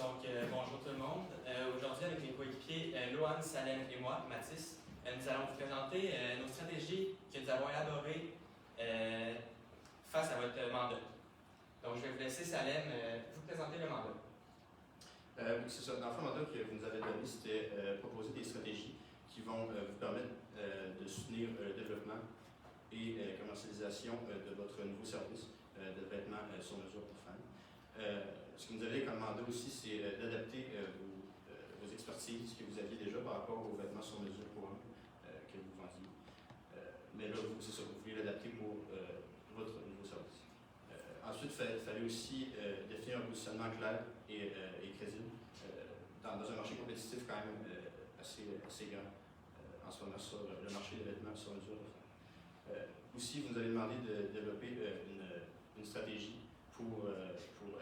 Bonjour tout le monde. Aujourd'hui, avec mes coéquipiers Lohan, Salem et moi, Mathis, nous allons vous présenter nos stratégies que nous avons élaborées face à votre mandat. Donc, je vais vous laisser, Salem, vous présenter le mandat. Oui, c'est ça. Dans le fond, le mandat que vous nous avez donné, c'était proposer des stratégies qui vont vous permettre de soutenir le développement et la commercialisation de votre nouveau service de vêtements sur mesure pour femmes. Ce que vous avez comme mandat aussi, c'est d'adapter vos expertises que vous aviez déjà par rapport aux vêtements sur mesure pour hommes que vous vendiez. Mais là, c'est ça, vous voulez l'adapter pour votre nouveau service. Ensuite, il fallait aussi définir un positionnement clair et crédible dans un marché compétitif quand même assez grand en ce moment sur le marché des vêtements sur mesure. Aussi, vous nous avez demandé de développer une stratégie pour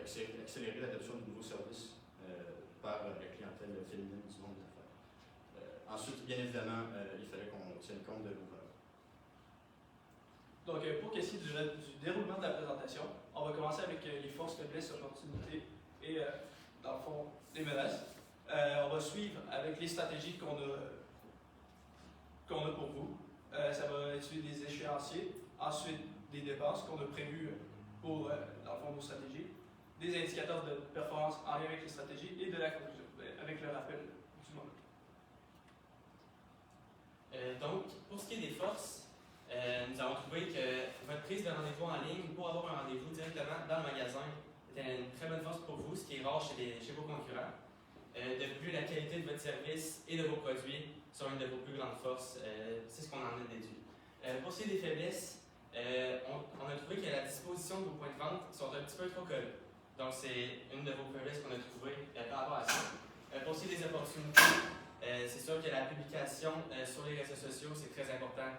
accélérer l'adoption de nouveaux services par la clientèle féminine du monde des affaires. Ensuite, bien évidemment, il fallait qu'on tienne compte de vos valeurs. Donc, pour qu'est-ce qui est du déroulement de la présentation, on va commencer avec les forces, faiblesses, opportunités et, dans le fond, les menaces. On va suivre avec les stratégies qu'on a pour vous. Ça va étudier des échéanciers, ensuite des dépenses qu'on a prévues pour, dans le fond, nos stratégies, des indicateurs de performance en lien avec les stratégies et de la conclusion, avec le rappel du mandat. Donc, pour ce qui est des forces, nous avons trouvé que votre prise de rendez-vous en ligne pour avoir un rendez-vous directement dans le magasin était une très bonne force pour vous, ce qui est rare chez vos concurrents. De plus, la qualité de votre service et de vos produits sont une de vos plus grandes forces. C'est ce qu'on en a déduit. Pour ce qui est des faiblesses, on a trouvé que la disposition de vos points de vente sont un petit peu trop collés. Donc, c'est une de vos faiblesses qu'on a trouvées par rapport à ça. Pour ce qui est des opportunités, c'est sûr que la publication sur les réseaux sociaux, c'est très important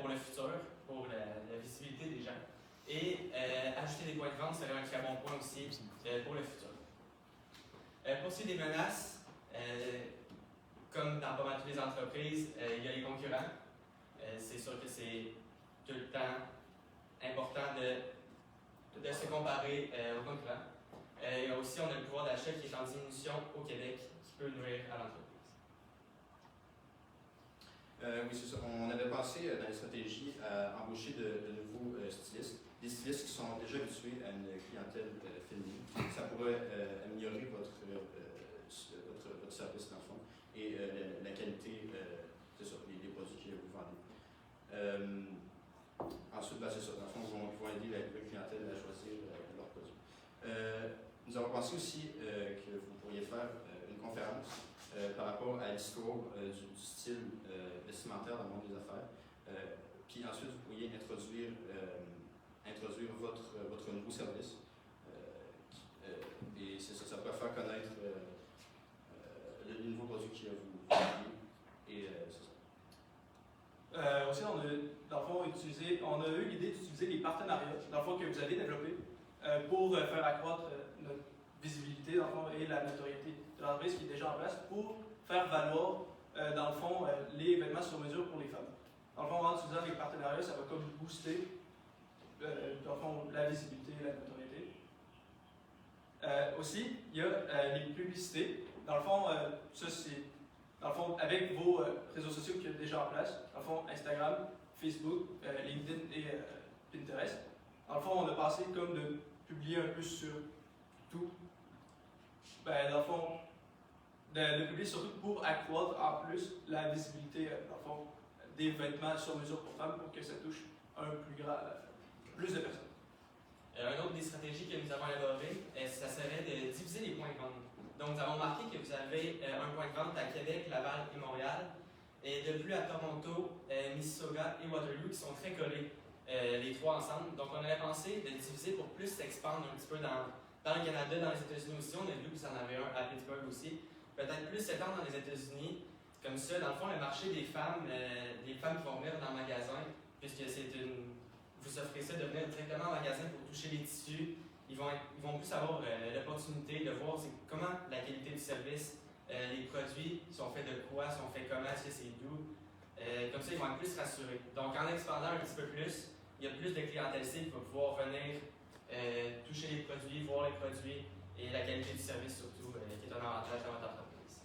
pour le futur, pour la visibilité des gens. Et ajouter des points de vente serait un très bon point aussi pour le futur. Pour ce qui est des menaces, comme dans pas mal toutes les entreprises, il y a les concurrents. C'est sûr que c'est tout le temps important de se comparer aux concurrents. Et aussi, on a le pouvoir d'achat qui est en diminution au Québec, qui peut nuire à l'entreprise. Oui, c'est ça. On avait pensé dans les stratégies à embaucher de nouveaux stylistes, des stylistes qui sont déjà habitués à une clientèle féminine. Ça pourrait améliorer votre service dans le fond et la qualité, c'est ça, des produits que vous vendez. Ensuite, c'est ça. Dans le fond, ils vont aider la clientèle à choisir leurs produits. Nous avons pensé aussi que vous pourriez faire une conférence par rapport à l'histoire du style vestimentaire dans le monde des affaires. Puis ensuite, vous pourriez introduire votre nouveau service. Et c'est ça, ça pourrait faire connaître le nouveau produit qui a vous vendiez. Et c'est ça. Aussi, on a, dans le fond, on a eu l'idée d'utiliser les partenariats, dans le fond, que vous avez développés pour faire accroître notre visibilité, dans le fond, et la notoriété de l'entreprise qui est déjà en place pour faire valoir, dans le fond, les vêtements sur mesure pour les femmes. Dans le fond, en utilisant les partenariats, ça va comme booster, dans le fond, la visibilité et la notoriété. Aussi, il y a les publicités. Dans le fond, ça c'est, dans le fond, avec vos réseaux sociaux qui sont déjà en place, dans le fond, Instagram, Facebook, LinkedIn et Pinterest. Dans le fond, on a pensé comme de publier un peu sur tout. Dans le fond, de publier surtout pour accroître en plus la visibilité, dans le fond, des vêtements sur mesure pour femmes pour que ça touche plus de personnes. Une autre des stratégies que nous avons élaborées, ça serait de diviser les points de vente. Donc, nous avons marqué que vous avez un point de vente à Québec, Laval et Montréal, et de plus à Toronto, Mississauga et Waterloo, qui sont très collés, les trois ensemble. Donc, on avait pensé de diviser pour plus s'expandre un petit peu dans le Canada, dans les États-Unis aussi. On a vu que vous en avez un à Pittsburgh aussi. Peut-être plus s'étendre dans les États-Unis. Comme ça, dans le fond, le marché des femmes qui vont venir dans le magasin, puisque vous offrez ça de venir directement au magasin pour toucher les tissus. Ils vont plus avoir l'opportunité de voir comment la qualité du service, les produits sont faits de quoi, sont faits comment, est-ce que c'est doux. Comme ça, ils vont être plus rassurés. Donc, en expandant un petit peu plus, il y a plus de clientèle cible qui va pouvoir venir toucher les produits, voir les produits et la qualité du service surtout, qui est un avantage dans votre entreprise.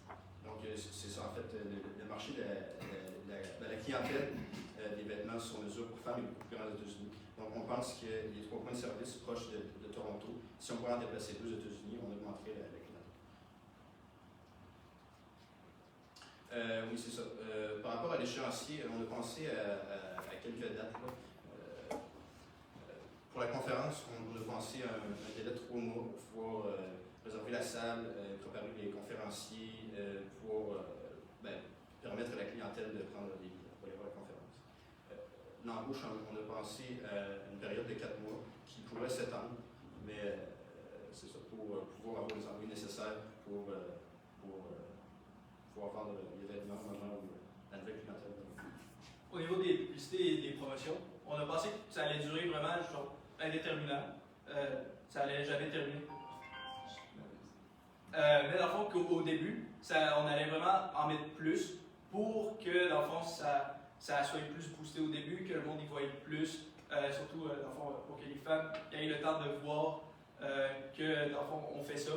Donc, c'est ça, en fait, le marché de la clientèle des vêtements sur mesure pour femmes est beaucoup plus grand aux États-Unis. Donc, on pense que les 3 points de service proches de Toronto, si on pouvait en déplacer 2 aux États-Unis, on augmenterait la clientèle. Oui, c'est ça. Par rapport à l'échéancier, on a pensé à quelques dates. Pour la conférence, on a pensé à un délai de 3 mois pour pouvoir réserver la salle, préparer les conférenciers, pour permettre à la clientèle de prendre des billets pour aller voir la conférence. L'embauche, on a pensé à une période de 4 mois qui pourrait s'étendre, mais c'est ça, pour pouvoir avoir les envois nécessaires pour pouvoir vendre les vêtements au moment où la nouvelle clientèle va. Au niveau des publicités et des promotions, on a pensé que ça allait durer vraiment genre, indéterminable. Ça allait jamais terminer. Mais dans le fond, qu'au début, on allait vraiment en mettre plus pour que, dans le fond, ça soit plus boosté au début, que le monde y voie plus, surtout, dans le fond, pour que les femmes aient le temps de voir que, dans le fond, on fait ça.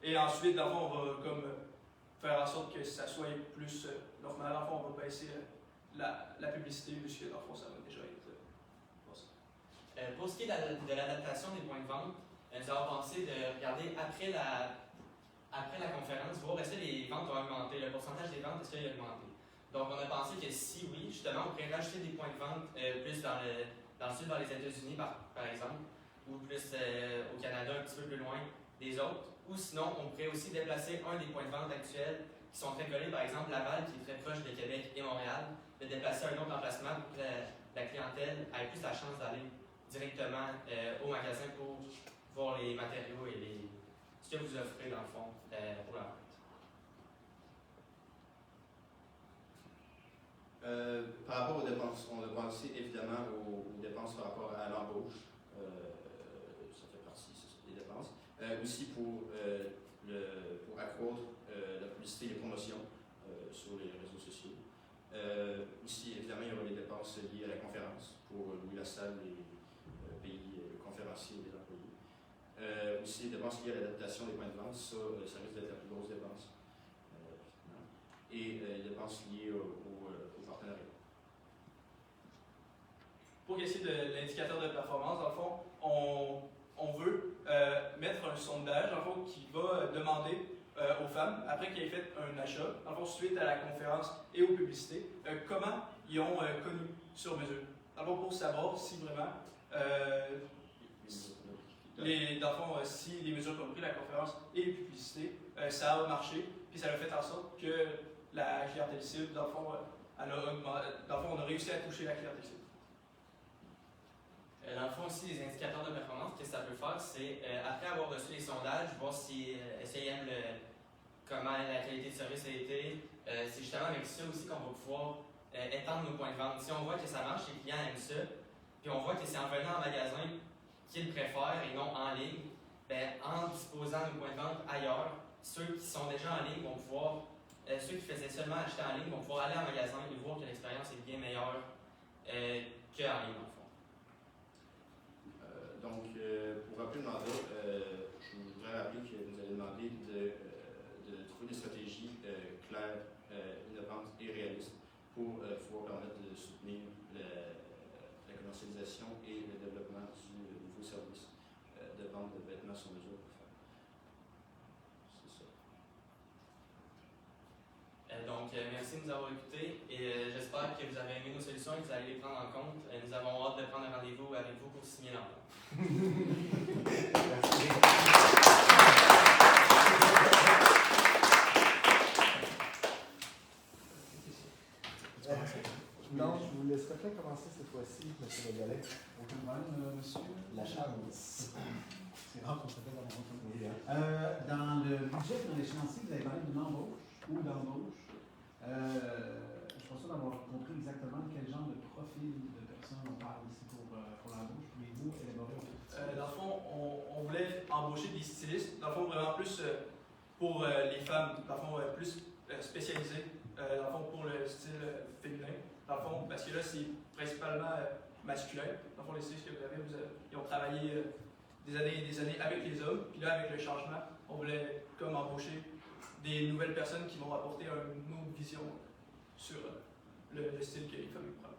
Et ensuite, dans le fond, on va comme faire en sorte que ça soit plus normal. Dans le fond, on va baisser la publicité, puisque, dans le fond, ça va déjà être pour ce qui est de l'adaptation des points de vente, nous avons pensé de regarder après la conférence, voir est-ce que les ventes ont augmenté, le pourcentage des ventes, est-ce qu'il a augmenté. Donc, on a pensé que si oui, justement, on pourrait rajouter des points de vente plus dans le sud, dans les États-Unis, par exemple, ou plus au Canada, un petit peu plus loin des autres. Ou sinon, on pourrait aussi déplacer un des points de vente actuels qui sont très collés, par exemple Laval, qui est très proche de Québec et Montréal, de déplacer un autre emplacement pour que la clientèle ait plus la chance d'aller directement au magasin pour voir les matériaux et ce que vous offrez dans le fond pour la vente. Par rapport aux dépenses, on a pensé évidemment aux dépenses par rapport à l'embauche. Ça fait partie des dépenses. Aussi pour accroître la publicité et les promotions sur les réseaux sociaux. Aussi, évidemment, il y aura les dépenses liées à la conférence pour louer la salle, les pays conférenciers et les employés. Aussi, les dépenses liées à l'adaptation des points de vente, ça risque d'être la plus grosse dépense. Et les dépenses liées au partenariat. Pour ce qui est de l'indicateur de performance, dans le fond, on veut mettre un sondage dans le fond, qui va demander aux femmes, après qu'elles aient fait un achat, dans le fond, suite à la conférence et aux publicités, comment ils ont connu sur mesure. Dans le fond, pour savoir si vraiment, dans le fond, si les mesures qu'ont pris la conférence et les publicités, ça a marché, puis ça a fait en sorte que la clientèle cible, dans le fond, on a réussi à toucher la clientèle cible. Dans le fond aussi, les indicateurs de performance, ce que ça peut faire, c'est après avoir reçu les sondages, voir si ils aiment comment la qualité de service a été. C'est justement avec ça aussi qu'on va pouvoir étendre nos points de vente. Si on voit que ça marche, les clients aiment ça, puis on voit que c'est en venant en magasin qu'ils préfèrent et non en ligne, ben, en disposant nos points de vente ailleurs, ceux qui sont déjà en ligne vont pouvoir, ceux qui faisaient seulement acheter en ligne vont pouvoir aller en magasin et voir que l'expérience est bien meilleure qu'en ligne, en fond. Donc, pour rappeler le mandat, je voudrais rappeler que vous allez demander de trouver des stratégies claires, innovantes et réalistes pour pouvoir permettre de soutenir la commercialisation et le développement du nouveau service de vente de vêtements sur mesure pour femmes. C'est ça. Donc, merci de nous avoir écoutés et j'espère que vous avez aimé nos solutions et que vous allez les prendre en compte. Nous avons hâte de prendre un rendez-vous avec vous pour signer l'entente. Non, je vous laisserai peut-être commencer cette fois-ci, M. Le Gallet. Aucun problème, monsieur. La chance. C'est rare qu'on s'appelle dans mon compte. Dans le budget, dans l'échéancier, vous avez parlé d'une embauche ou d'embauche. Je pense ça d'avoir compris exactement quel genre de profil de personnes on parle ici pour l'embauche. Pouvez-vous élaborer un peu? Dans le fond, on voulait embaucher des stylistes, dans le fond, vraiment plus pour les femmes, dans le fond, plus spécialisées, dans le fond, pour le style féminin. Dans le fond, parce que là, c'est principalement masculin. Dans le fond, les stylistes que vous avez, ils ont travaillé des années et des années avec les hommes. Puis là, avec le changement, on voulait comme embaucher des nouvelles personnes qui vont apporter une autre vision sur le style que les familles prennent.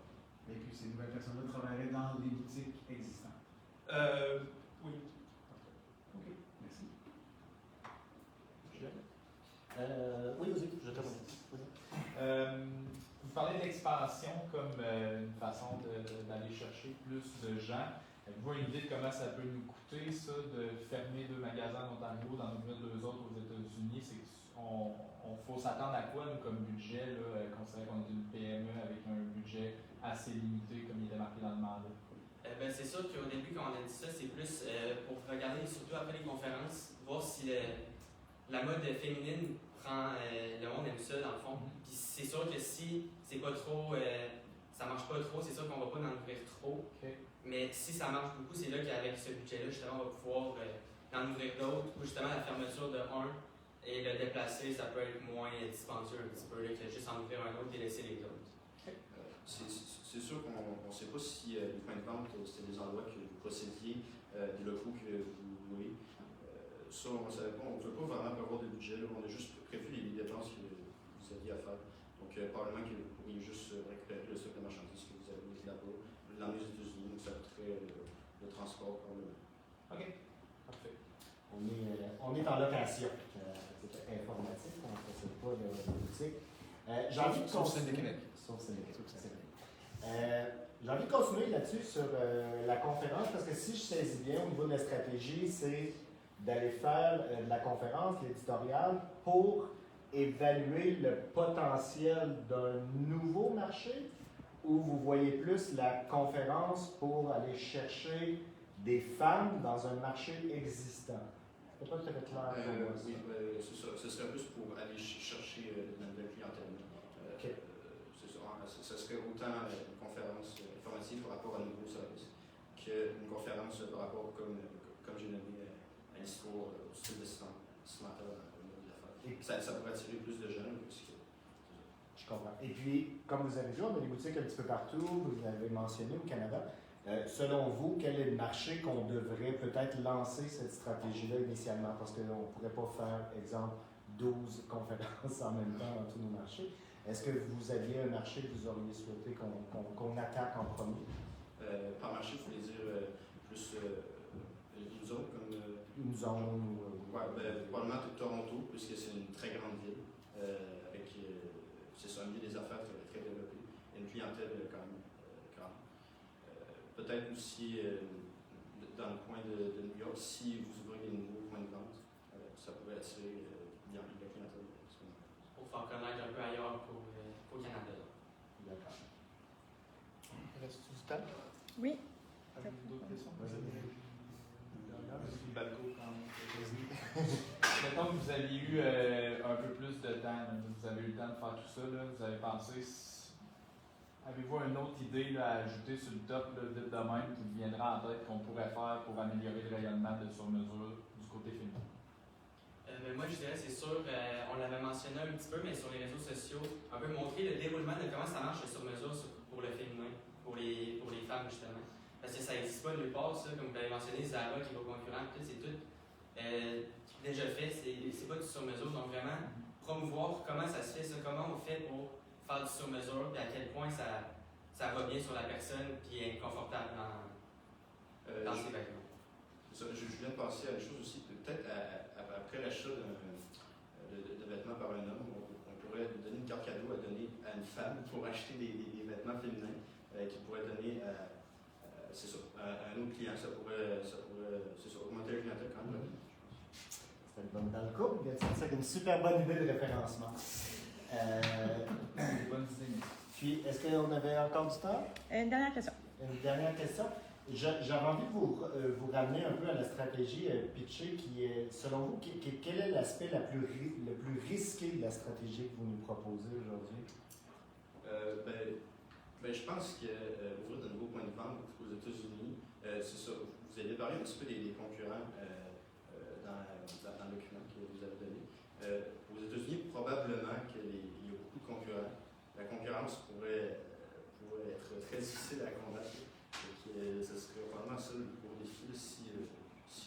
Et puis ces nouvelles personnes-là travailleraient dans les boutiques existantes. Oui. OK, merci. Oui, vas-y, je termine. Vous parlez d'expansion comme une façon d'aller chercher plus de gens. Avez-vous une idée de comment ça peut nous coûter, ça, de fermer 2 magasins en Ontario, d'en ouvrir 2 autres aux États-Unis? On faut s'attendre à quoi, nous, comme budget, là, considérant qu'on est une PME avec un budget assez limité, comme il était marqué dans le mandat? Ben, c'est sûr qu'au début, quand on a dit ça, c'est plus pour regarder, surtout après les conférences, voir si la mode féminine prend. Le monde aime ça, dans le fond. Puis c'est sûr que si c'est pas trop. Ça marche pas trop, c'est sûr qu'on va pas en ouvrir trop. Okay. Mais si ça marche beaucoup, c'est là qu'avec ce budget-là, justement, on va pouvoir en ouvrir d'autres. Ou justement, la fermeture de un et le déplacer, ça peut être moins dispendieux un petit peu là, que juste en ouvrir un autre et laisser les autres. C'est sûr qu'on ne sait pas si les points de vente, c'est des endroits que vous possédiez, des locaux que vous louez. Ça, on ne savait pas. On ne peut pas vraiment prévoir de budget. Là. On a juste prévu les dépenses que vous aviez à faire. Donc, probablement que vous pourriez juste récupérer le stock de marchandises que vous avez là-bas, l'emmener aux États-Unis, donc ça coûterait le transport probablement. OK, parfait. On est en location. C'est informatique, on ne possède pas de boutique. J'ai envie de continuer. Sauf Sénégal. J'ai envie de continuer là-dessus sur la conférence, parce que si je saisis bien au niveau de la stratégie, c'est d'aller faire de la conférence, l'éditorial, pour évaluer le potentiel d'un nouveau marché, ou vous voyez plus la conférence pour aller chercher des femmes dans un marché existant? C'est pas tout à fait clair pour moi, ça. Oui, c'est ça. Ce serait plus pour aller chercher de la nouvelle clientèle. Okay. C'est ça. Ce serait autant une conférence informative par rapport à un nouveau service qu'une conférence par rapport, comme j'ai nommé, à l'histoire, au style destinateur au niveau de l'affaire. Ça pourrait attirer plus de jeunes. Je comprends. Et puis, comme vous avez vu, on a des boutiques un petit peu partout. Vous l'avez mentionné au Canada. Selon vous, quel est le marché qu'on devrait peut-être lancer cette stratégie-là initialement? Parce qu'on ne pourrait pas faire, exemple, 12 conférences en même temps dans tous nos marchés. Est-ce que vous aviez un marché que vous auriez souhaité qu'on attaque en premier? Par marché, il faut dire plus une zone comme. Une zone ou. Probablement Toronto, puisque c'est une très grande ville, avec c'est ça, un milieu des affaires très, très développé. Il y a une clientèle quand même grande. Peut-être aussi dans le coin de New York, si vous ouvrez des nouveaux points de vente, ça pourrait attirer bien la clientèle. Pour faire connaître un peu ailleurs qu'au Canada. D'accord. Reste-tu du temps? Oui. Avez-vous d'autres questions? Vas-y. Mettons que vous aviez eu un peu plus de temps, vous avez eu le temps de faire tout ça, là, vous avez pensé, avez-vous une autre idée là, à ajouter sur le top là, vite de même qui vous viendra en tête qu'on pourrait faire pour améliorer le rayonnement de sur-mesure du côté féminin? Moi, je dirais, c'est sûr, on l'avait mentionné un petit peu, mais sur les réseaux sociaux, un peu montrer le déroulement de comment ça marche le sur-mesure pour le féminin, pour les femmes, justement. Parce que ça n'existe pas nulle part, ça, comme vous l'avez mentionné, Zara qui est vos concurrents, c'est tout déjà fait, c'est pas du sur-mesure, donc vraiment promouvoir comment ça se fait, ça, comment on fait pour faire du sur-mesure, puis à quel point ça va bien sur la personne, puis est confortable dans ses vêtements. Je viens de penser à une chose aussi, peut-être après l'achat de vêtements par un homme, on pourrait donner une carte cadeau à donner à une femme pour acheter des vêtements féminins qui pourrait donner à un autre client. Ça pourrait augmenter la clientèle quand même. C'est une bonne dans le coup. C'est une super bonne idée de référencement. Bonne idée. Puis, est-ce qu'on avait encore du temps? Une dernière question. Une dernière question. J'avais envie de vous ramener un peu à la stratégie pitchée qui est, selon vous, quel est l'aspect le plus risqué de la stratégie que vous nous proposez aujourd'hui? Je pense qu'ouvrir de nouveaux points de vente aux États-Unis, c'est ça. Vous avez parlé un petit peu des concurrents dans le document que vous avez donné. Aux États-Unis, probablement qu'il y a beaucoup de concurrents. La concurrence pourrait être très difficile à combattre. Ce serait probablement ça le gros défi si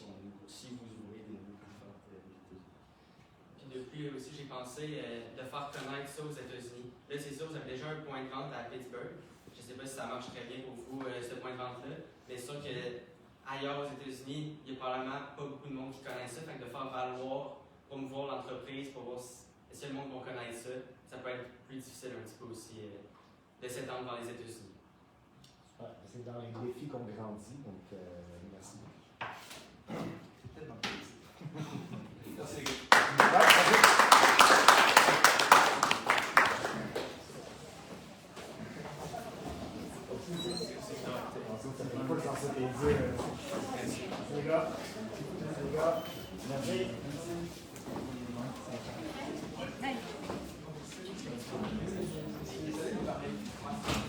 puis aussi, j'ai pensé de faire connaître ça aux États-Unis. Là, c'est sûr, vous avez déjà un point de vente à Pittsburgh. Je ne sais pas si ça marche très bien pour vous, ce point de vente-là. Mais c'est sûr qu'ailleurs aux États-Unis, il n'y a probablement pas beaucoup de monde qui connaît ça. Fait que de faire valoir, promouvoir l'entreprise pour voir si le monde va connaître ça, ça peut être plus difficile un petit peu aussi de s'étendre dans les États-Unis. Super. C'est dans les défis qu'on grandit, donc merci. Tellement plaisir. Merci. Les gars. Merci. Merci.